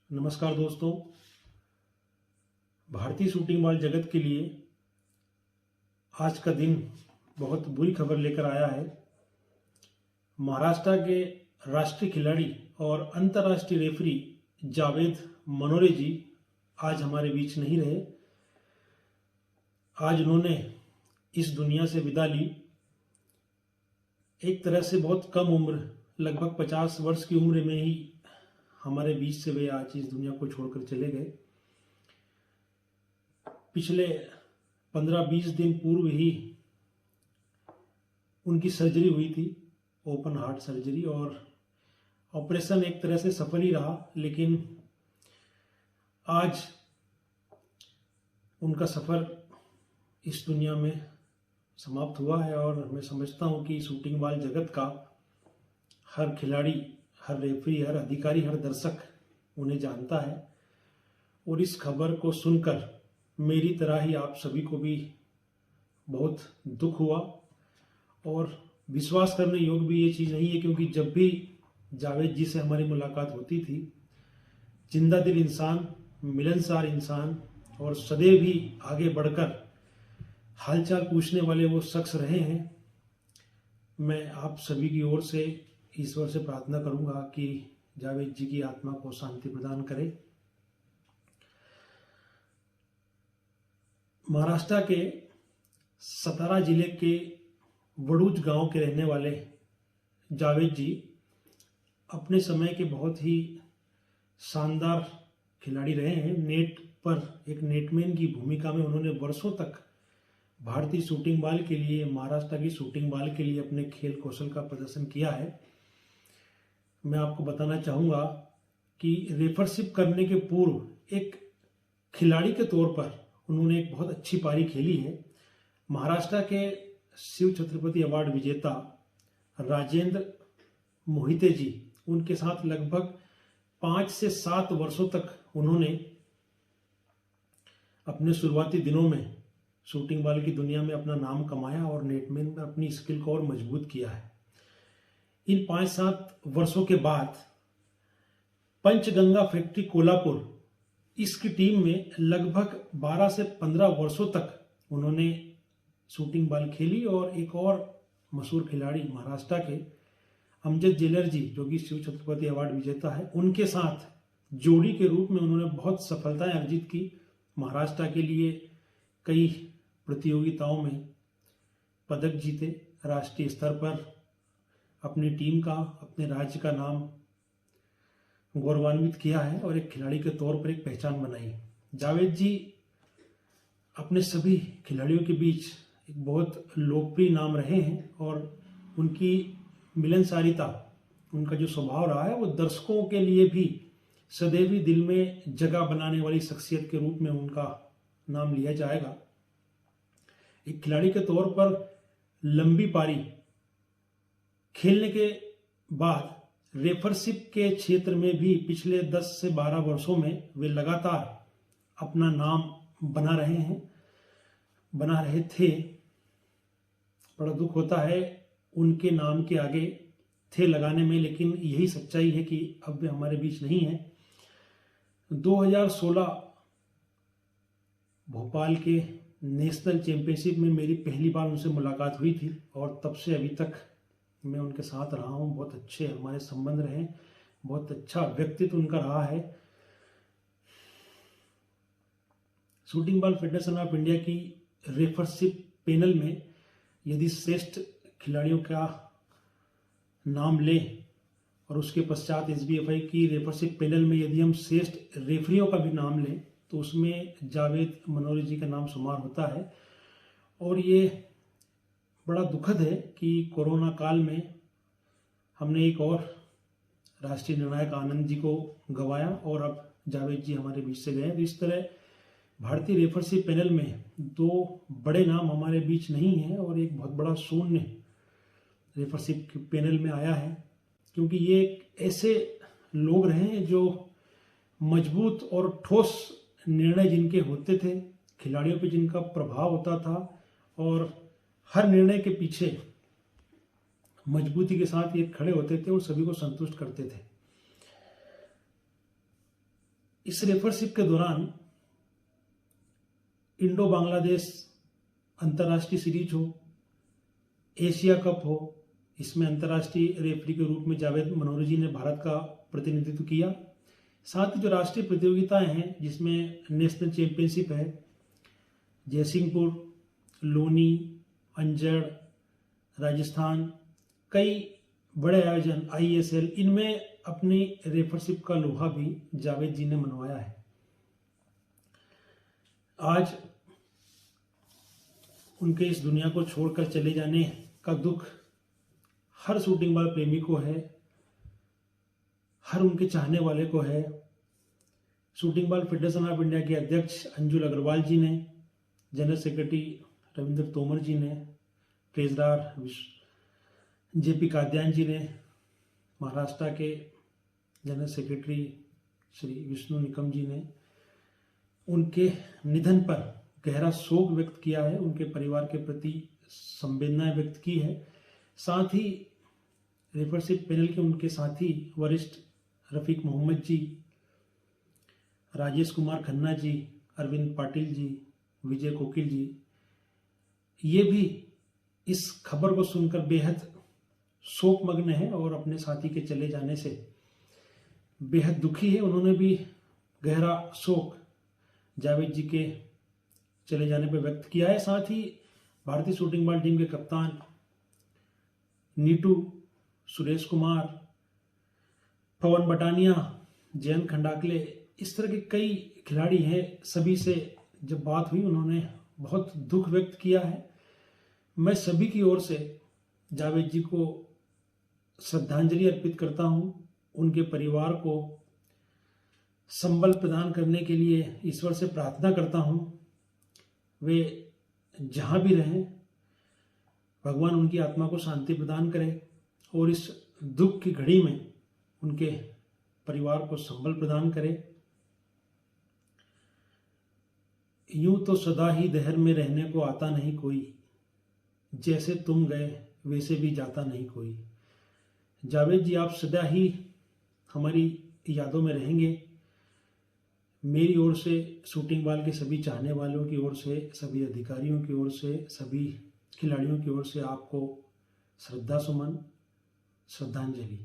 नमस्कार दोस्तों। भारतीय शूटिंग बॉल जगत के लिए आज का दिन बहुत बुरी खबर लेकर आया है। महाराष्ट्र के राष्ट्रीय खिलाड़ी और अंतर्राष्ट्रीय रेफरी जावेद मनोरे जी आज हमारे बीच नहीं रहे। आज उन्होंने इस दुनिया से विदा ली। एक तरह से बहुत कम उम्र, लगभग 50 वर्ष की उम्र में ही हमारे बीच से वे आज इस दुनिया को छोड़कर चले गए। पिछले 15-20 दिन पूर्व ही उनकी सर्जरी हुई थी, ओपन हार्ट सर्जरी, और ऑपरेशन एक तरह से सफल ही रहा। लेकिन आज उनका सफ़र इस दुनिया में समाप्त हुआ है और मैं समझता हूं कि शूटिंग बॉल जगत का हर खिलाड़ी, हर रेफरी, हर अधिकारी, हर दर्शक उन्हें जानता है। और इस खबर को सुनकर मेरी तरह ही आप सभी को भी बहुत दुख हुआ। और विश्वास करने योग्य भी ये चीज़ नहीं है, क्योंकि जब भी जावेद जी से हमारी मुलाकात होती थी, जिंदा दिल इंसान, मिलनसार इंसान और सदैव ही आगे बढ़कर हालचाल पूछने वाले वो शख्स रहे हैं। मैं आप सभी की ओर से ईश्वर से प्रार्थना करूंगा कि जावेद जी की आत्मा को शांति प्रदान करे। महाराष्ट्र के सतारा जिले के वडूज गांव के रहने वाले जावेद जी अपने समय के बहुत ही शानदार खिलाड़ी रहे हैं। नेट पर एक नेटमैन की भूमिका में उन्होंने वर्षों तक भारतीय शूटिंग बॉल के लिए, महाराष्ट्र की शूटिंग बॉल के लिए अपने खेल कौशल का प्रदर्शन किया है। मैं आपको बताना चाहूँगा कि रेफरशिप करने के पूर्व एक खिलाड़ी के तौर पर उन्होंने एक बहुत अच्छी पारी खेली है। महाराष्ट्र के शिव छत्रपति अवार्ड विजेता राजेंद्र मोहिते जी, उनके साथ लगभग 5 से 7 वर्षों तक उन्होंने अपने शुरुआती दिनों में शूटिंग बॉल की दुनिया में अपना नाम कमाया और नेटमैन में अपनी स्किल को और मजबूत किया है। इन 5-7 वर्षों के बाद पंचगंगा फैक्ट्री कोल्हापुर, इसकी टीम में लगभग 12 से 15 वर्षों तक उन्होंने शूटिंग बॉल खेली। और एक और मशहूर खिलाड़ी महाराष्ट्र के अमजद जेलर जी, जो कि शिव छत्रपति अवार्ड विजेता है, उनके साथ जोड़ी के रूप में उन्होंने बहुत सफलताएं अर्जित की। महाराष्ट्र के लिए कई प्रतियोगिताओं में पदक जीते, राष्ट्रीय स्तर पर अपनी टीम का, अपने राज्य का नाम गौरवान्वित किया है और एक खिलाड़ी के तौर पर एक पहचान बनाई। जावेद जी अपने सभी खिलाड़ियों के बीच एक बहुत लोकप्रिय नाम रहे हैं और उनकी मिलनसारिता, उनका जो स्वभाव रहा है, वो दर्शकों के लिए भी सदैव ही दिल में जगह बनाने वाली शख्सियत के रूप में उनका नाम लिया जाएगा। एक खिलाड़ी के तौर पर लंबी पारी खेलने के बाद रेफरशिप के क्षेत्र में भी पिछले 10 से 12 वर्षों में वे लगातार अपना नाम बना रहे थे। बड़ा दुख होता है उनके नाम के आगे थे लगाने में, लेकिन यही सच्चाई है कि अब वे हमारे बीच नहीं है। 2016 भोपाल के नेशनल चैंपियनशिप में मेरी पहली बार उनसे मुलाकात हुई थी और तब से अभी तक मैं उनके साथ रहा हूँ। बहुत अच्छे हमारे संबंध रहे, बहुत अच्छा व्यक्तित्व उनका रहा है। Shooting ball federation of India की रेफरशिप पैनल में यदि श्रेष्ठ खिलाड़ियों का नाम ले और उसके पश्चात एसबीएफआई की रेफरशिप पैनल में यदि हम श्रेष्ठ रेफरियों का भी नाम लें, तो उसमें जावेद मनोरे जी का नाम शुमार होता है। और ये बड़ा दुखद है कि कोरोना काल में हमने एक और राष्ट्रीय निर्णायक आनंद जी को गंवाया और अब जावेद जी हमारे बीच से गए। तो इस तरह भारतीय रेफरशिप पैनल में 2 बड़े नाम हमारे बीच नहीं हैं और एक बहुत बड़ा शून्य रेफरशिप पैनल में आया है, क्योंकि ये ऐसे लोग रहे हैं जो मजबूत और ठोस निर्णय जिनके होते थे, खिलाड़ियों पे जिनका प्रभाव होता था और हर निर्णय के पीछे मजबूती के साथ ये खड़े होते थे और सभी को संतुष्ट करते थे। इस रेफरशिप के दौरान इंडो बांग्लादेश अंतर्राष्ट्रीय सीरीज हो, एशिया कप हो, इसमें अंतर्राष्ट्रीय रेफरी के रूप में जावेद मनोहरी जी ने भारत का प्रतिनिधित्व किया। साथ ही जो राष्ट्रीय प्रतियोगिताएं हैं जिसमें नेशनल चैंपियनशिप है, जयसिंहपुर, लोनी, अंजड़, राजस्थान, कई बड़े आयोजन ISL, इनमें अपनी रेफरशिप का लोहा भी जावेद जी ने मनवाया है। आज उनके इस दुनिया को छोड़कर चले जाने का दुख हर शूटिंग बॉल प्रेमी को है, हर उनके चाहने वाले को है। Shooting ball federation of India के अध्यक्ष अंजुल अग्रवाल जी ने, जनरल सेक्रेटरी रविंद्र तोमर जी ने, ट्रेजरर JP काद्यान जी ने, महाराष्ट्र के जनरल सेक्रेटरी श्री विष्णु निकम जी ने उनके निधन पर गहरा शोक व्यक्त किया है, उनके परिवार के प्रति संवेदनाएं व्यक्त की है। साथ ही रेफरशिप पैनल के उनके साथी वरिष्ठ रफीक मोहम्मद जी, राजेश कुमार खन्ना जी, अरविंद पाटिल जी, विजय कोकिल जी, ये भी इस खबर को सुनकर बेहद शोकमग्न है और अपने साथी के चले जाने से बेहद दुखी है। उन्होंने भी गहरा शोक जावेद जी के चले जाने पर व्यक्त किया है। साथ ही भारतीय शूटिंग बॉल टीम के कप्तान नीटू, सुरेश कुमार, पवन बटानिया, जयंत खंडाकले, इस तरह के कई खिलाड़ी हैं, सभी से जब बात हुई उन्होंने बहुत दुख व्यक्त किया है। मैं सभी की ओर से जावेद जी को श्रद्धांजलि अर्पित करता हूं। उनके परिवार को संबल प्रदान करने के लिए ईश्वर से प्रार्थना करता हूं, वे जहां भी रहें भगवान उनकी आत्मा को शांति प्रदान करे और इस दुख की घड़ी में उनके परिवार को संबल प्रदान करे। यूं तो सदा ही दहर में रहने को आता नहीं कोई, जैसे तुम गए वैसे भी जाता नहीं कोई। जावेद जी, आप सदा ही हमारी यादों में रहेंगे। मेरी ओर से, शूटिंग बॉल के सभी चाहने वालों की ओर से, सभी अधिकारियों की ओर से, सभी खिलाड़ियों की ओर से आपको श्रद्धा सुमन, श्रद्धांजलि।